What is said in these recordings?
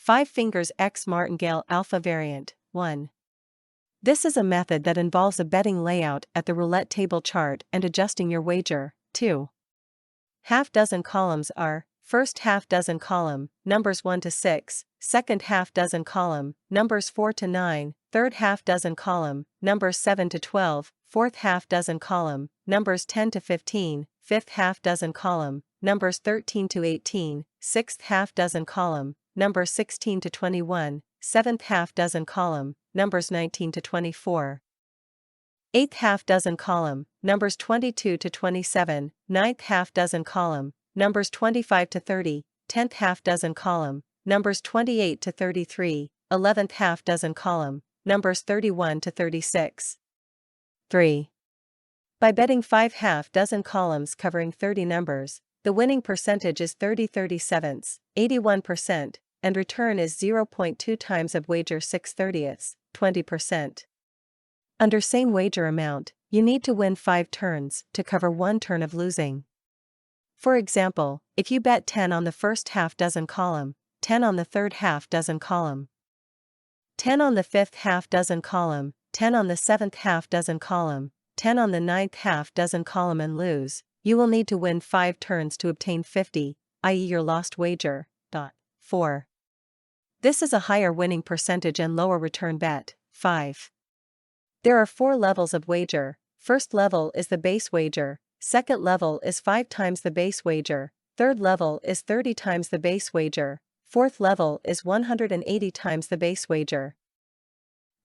5 fingers x Martingale alpha variant. 1. This is a method that involves a betting layout at the roulette table chart and adjusting your wager. 2. Half dozen columns are: first half dozen column, numbers 1 to 6, second half dozen column, numbers 4 to 9, third half dozen column, numbers 7 to 12, fourth half dozen column, numbers 10 to 15, fifth half dozen column, numbers 13 to 18, sixth half dozen column, numbers 16 to 21, seventh half dozen column, numbers 19 to 24. Eighth half dozen column, numbers 22 to 27, ninth half dozen column, numbers 25 to 30, 10th half dozen column, numbers 28 to 33, 11th half dozen column, numbers 31 to 36. 3. By betting 5 half dozen columns covering 30 numbers, the winning percentage is 30/37, 81%, and return is 0.2 times of wager 6/30, 20%. Under same wager amount, you need to win 5 turns to cover 1 turn of losing. For example, if you bet 10 on the first half dozen column, 10 on the third half dozen column, 10 on the fifth half dozen column, 10 on the seventh half dozen column, 10 on the ninth half dozen column and lose, you will need to win 5 turns to obtain 50, i.e. your lost wager. 4. This is a higher winning percentage and lower return bet. 5. There are 4 levels of wager. First level is the base wager, second level is 5 times the base wager, third level is 30 times the base wager, fourth level is 180 times the base wager.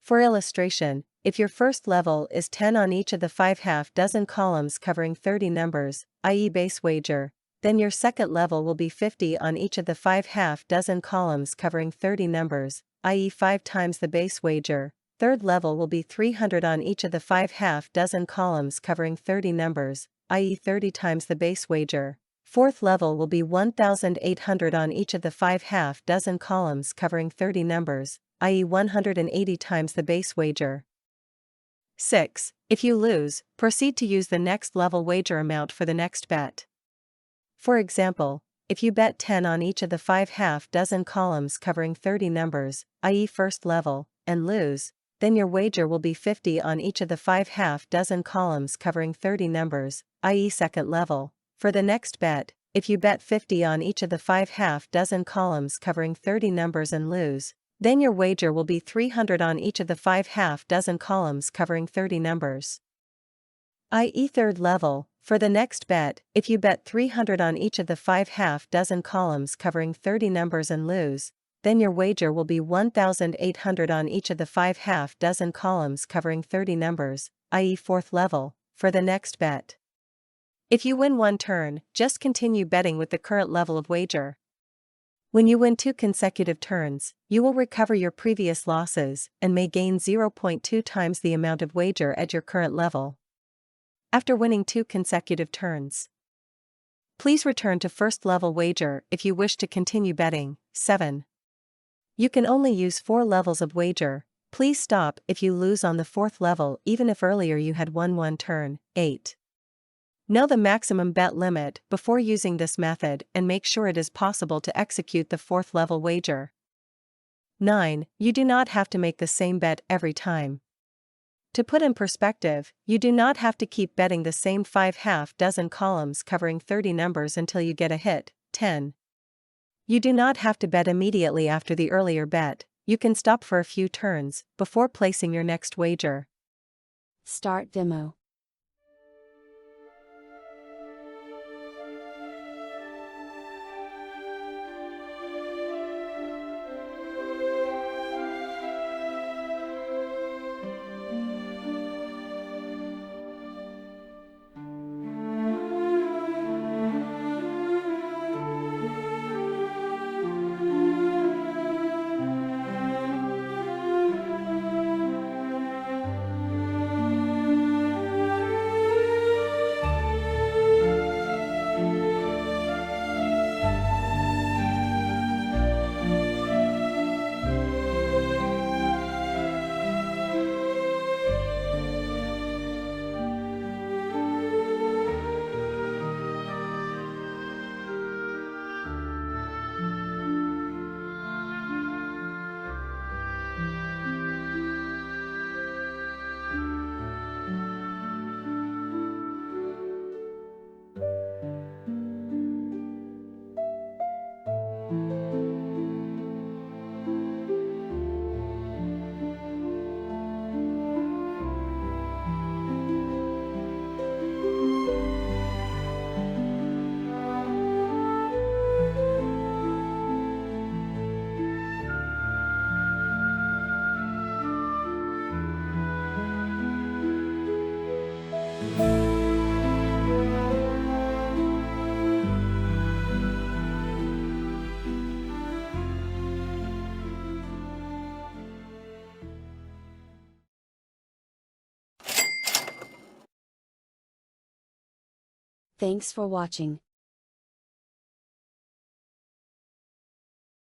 For illustration, if your first level is 10 on each of the 5 half dozen columns covering 30 numbers, i.e. base wager, then your second level will be 50 on each of the 5 half dozen columns covering 30 numbers, i.e. 5 times the base wager. Third level will be 300 on each of the 5 half dozen columns covering 30 numbers, i.e. 30 times the base wager. Fourth level will be 1,800 on each of the 5 half dozen columns covering 30 numbers, i.e. 180 times the base wager. 6. If you lose, proceed to use the next level wager amount for the next bet. For example, if you bet 10 on each of the 5 half dozen columns covering 30 numbers, i.e. first level, and lose, then your wager will be 50 on each of the 5 half dozen columns covering 30 numbers, i.e. second level. For the next bet, if you bet 50 on each of the 5 half dozen columns covering 30 numbers and lose, then your wager will be 300 on each of the 5 half dozen columns covering 30 numbers, i.e. third level. For the next bet, if you bet 300 on each of the 5 half dozen columns covering 30 numbers and lose, then your wager will be 1,800 on each of the 5 half dozen columns covering 30 numbers, i.e. fourth level. For the next bet, if you win 1 turn, just continue betting with the current level of wager. When you win 2 consecutive turns, you will recover your previous losses and may gain 0.2 times the amount of wager at your current level. After winning 2 consecutive turns, please return to first level wager if you wish to continue betting. 7. You can only use 4 levels of wager. Please stop if you lose on the 4th level even if earlier you had won 1 turn. 8. Know the maximum bet limit before using this method and make sure it is possible to execute the 4th level wager. 9. You do not have to make the same bet every time. To put in perspective, you do not have to keep betting the same 5 half dozen columns covering 30 numbers until you get a hit. 10. You do not have to bet immediately after the earlier bet, you can stop for a few turns before placing your next wager. Start demo. Thanks for watching.